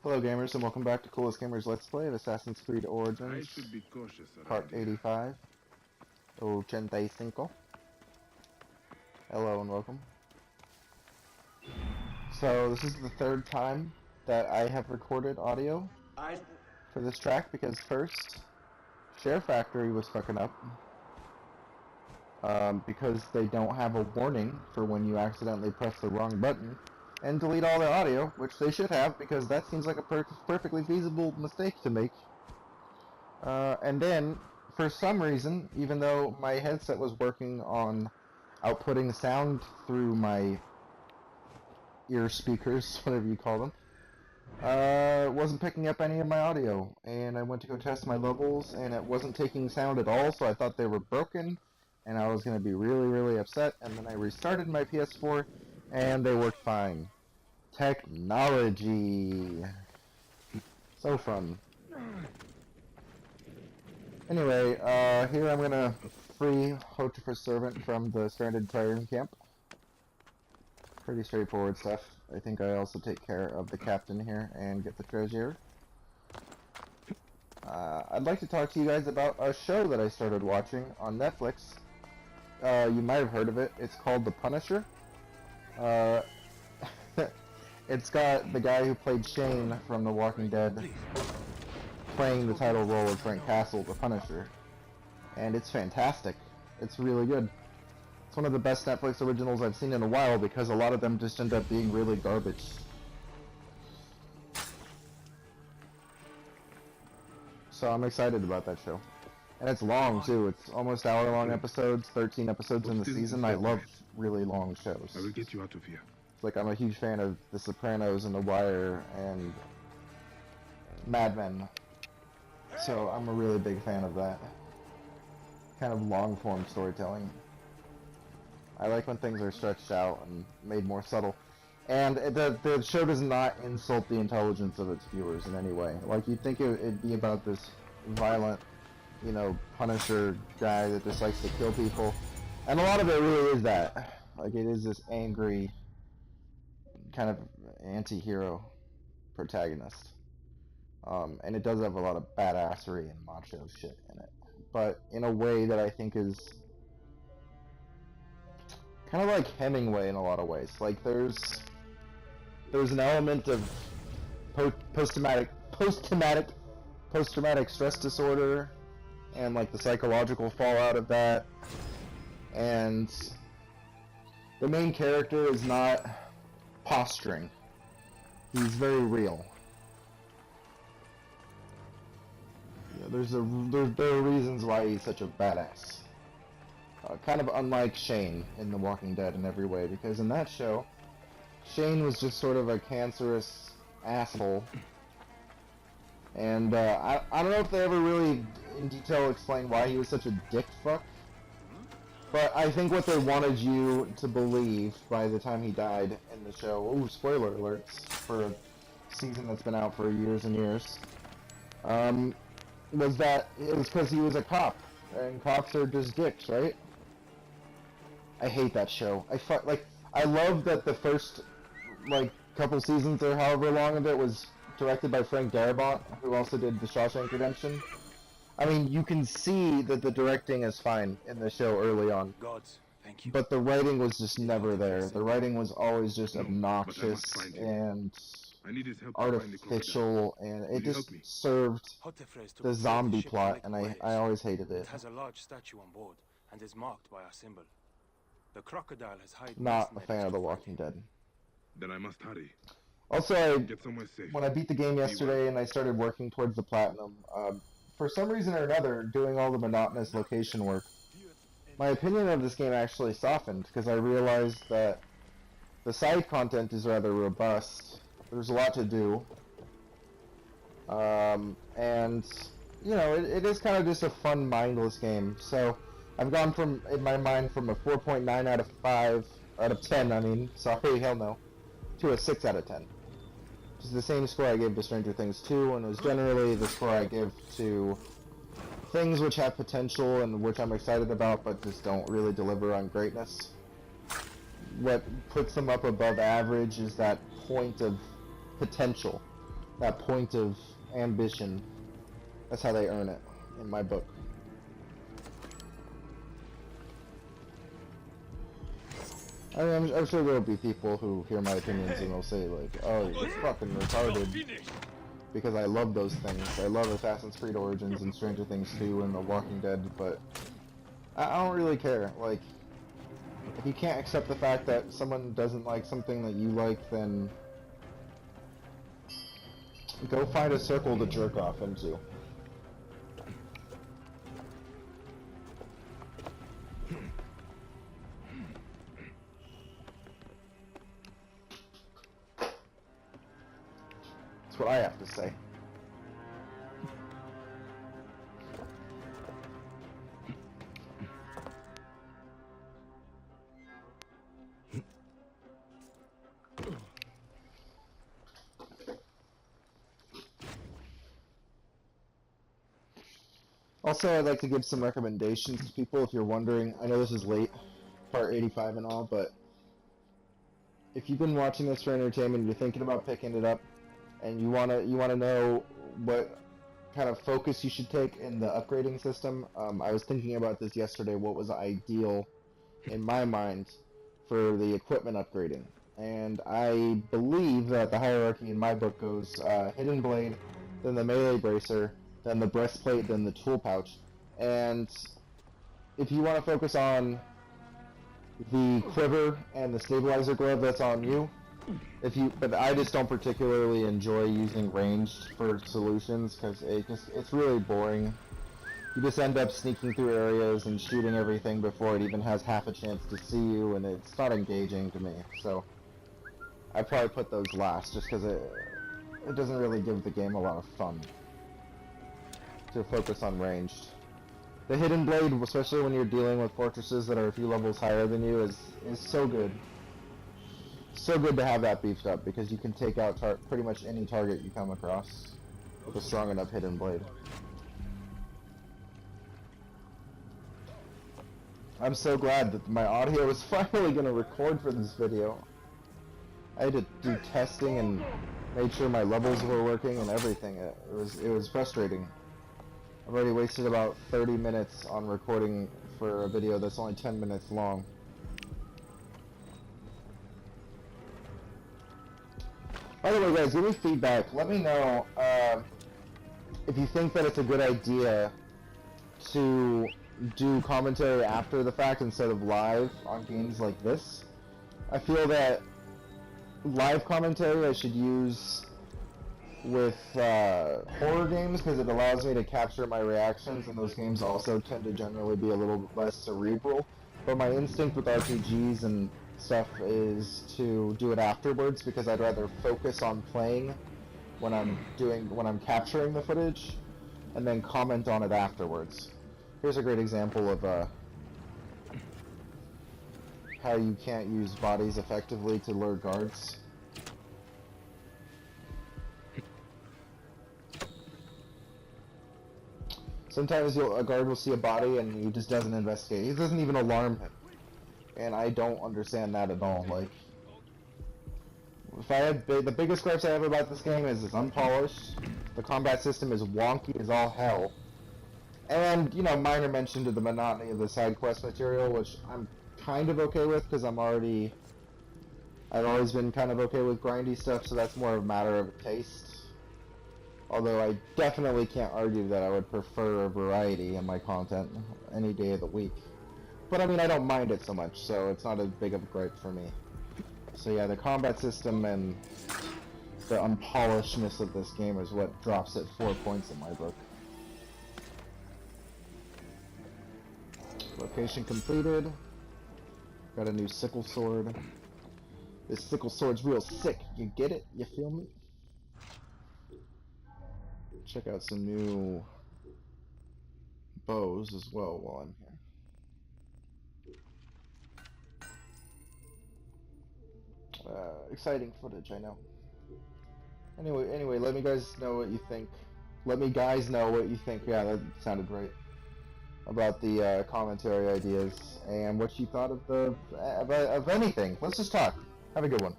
Hello gamers and welcome back to Coolest Gamers Let's Play of Assassin's Creed Origins, I should be cautious Part around here. 85, 85. Hello and welcome. So this is the third time that I have recorded audio for this track because first, SHAREfactory was fucking up because they don't have a warning for when you accidentally press the wrong button and delete all their audio, which they should have because that seems like a perfectly feasible mistake to make. And then, for some reason, even though my headset was working on outputting sound through my ear speakers, whatever you call them, wasn't picking up any of my audio. And I went to go test my levels, and it wasn't taking sound at all, so I thought they were broken, and I was going to be really, really upset. And then I restarted my PS4, and they worked fine. Technology! So fun. Anyway, here I'm gonna free Hotifer Servant from the stranded Tyrant camp. Pretty straightforward stuff. I think I also take care of the captain here and get the treasure. I'd like to talk to you guys about a show that I started watching on Netflix. You might have heard of it. It's called The Punisher. It's got the guy who played Shane from The Walking Dead playing the title role of Frank Castle, the Punisher. And it's fantastic. It's really good. It's one of the best Netflix originals I've seen in a while because a lot of them just end up being really garbage. So I'm excited about that show. And it's long too. It's almost hour-long episodes, 13 episodes in the season. I love really long shows. I will get you out of here. Like, I'm a huge fan of The Sopranos and The Wire and Mad Men. So I'm a really big fan of that kind of long-form storytelling. I like when things are stretched out and made more subtle. And the show does not insult the intelligence of its viewers in any way. Like, you'd think it'd be about this violent, you know, Punisher guy that just likes to kill people. And a lot of it really is that. Like, it is this angry kind of anti-hero protagonist. And it does have a lot of badassery and macho shit in it. But in a way that I think is kind of like Hemingway in a lot of ways. Like, there's an element of post-traumatic stress disorder and like the psychological fallout of that. And the main character is not posturing. He's very real. Yeah, there are reasons why he's such a badass. Kind of unlike Shane in The Walking Dead in every way, because in that show, Shane was just sort of a cancerous asshole. And I don't know if they ever really in detail explain why he was such a dick fuck. But I think what they wanted you to believe by the time he died in the show, ooh, spoiler alerts for a season that's been out for years and years, was that it was because he was a cop, and cops are just dicks, right? I hate that show. I love that the first, like, couple seasons or however long of it was directed by Frank Darabont, who also did The Shawshank Redemption. I mean, you can see that the directing is fine in the show early on. Gods, thank you. But the writing was just never there. The writing was always just obnoxious and artificial, and it just served the zombie plot, and I always hated it. It has a large statue on board and is marked by our symbol. The crocodile has hide. Not a fan of The Walking Dead. Then I must hurry. Also, Get somewhere safe. when I beat the game yesterday and I started working towards the platinum, for some reason or another, doing all the monotonous location work, my opinion of this game actually softened, because I realized that the side content is rather robust. There's a lot to do. And, you know, it is kind of just a fun, mindless game. So, I've gone from, in my mind, from a 4.9 out of 10, I mean, sorry, hell no, to a 6 out of 10. Which is the same score I gave to Stranger Things 2, and it was generally the score I give to things which have potential and which I'm excited about, but just don't really deliver on greatness. What puts them up above average is that point of potential. that point of ambition. That's how they earn it, in my book. I mean, I'm sure there'll be people who hear my opinions and they'll say like, oh, you're fucking retarded. Because I love those things. I love Assassin's Creed Origins and Stranger Things 2 and The Walking Dead, but I don't really care. Like, if you can't accept the fact that someone doesn't like something that you like, then go find a circle to jerk off into. That's what I have to say. Also, I'd like to give some recommendations to people if you're wondering. I know this is late, part 85 and all, but if you've been watching this for entertainment, you're thinking about picking it up, and you wanna know what kind of focus you should take in the upgrading system. I was thinking about this yesterday. What was ideal in my mind for the equipment upgrading? And I believe that the hierarchy in my book goes Hidden Blade, then the Melee Bracer, then the Breastplate, then the Tool Pouch. And if you want to focus on the Quiver and the Stabilizer Glove, that's on you. But I just don't particularly enjoy using ranged for solutions because it's really boring. You just end up sneaking through areas and shooting everything before it even has half a chance to see you, and it's not engaging to me. So I probably put those last just because it doesn't really give the game a lot of fun to focus on ranged. The Hidden Blade, especially when you're dealing with fortresses that are a few levels higher than you, is so good. So good to have that beefed up because you can take out pretty much any target you come across with a strong enough Hidden Blade. I'm so glad that my audio is finally going to record for this video. I had to do testing and made sure my levels were working and everything. It was frustrating. I've already wasted about 30 minutes on recording for a video that's only 10 minutes long. By the way, guys, give me feedback. Let me know if you think that it's a good idea to do commentary after the fact instead of live on games like this. I feel that live commentary I should use with horror games because it allows me to capture my reactions, and those games also tend to generally be a little less cerebral. But my instinct with RPGs and stuff is to do it afterwards because I'd rather focus on playing when I'm capturing the footage and then comment on it afterwards. Here's a great example of how you can't use bodies effectively to lure guards. Sometimes a guard will see a body and he just doesn't investigate. He doesn't even alarm him. And I don't understand that at all. Like, if I had the biggest gripes I have about this game is it's unpolished, the combat system is wonky as all hell, and, you know, minor mention to the monotony of the side quest material, which I'm kind of okay with because I've always been kind of okay with grindy stuff, so that's more of a matter of taste. Although I definitely can't argue that I would prefer a variety in my content any day of the week. But I mean, I don't mind it so much, so it's not as big of a gripe for me. So yeah, the combat system and the unpolishedness of this game is what drops it 4 points in my book. Location completed. Got a new sickle sword. This sickle sword's real sick. You get it? You feel me? Check out some new bows as well while I'm here. Exciting footage, I know. Anyway, let me guys know what you think. Let me guys know what you think. Yeah, that sounded right. About the commentary ideas and what you thought of anything. Let's just talk. Have a good one.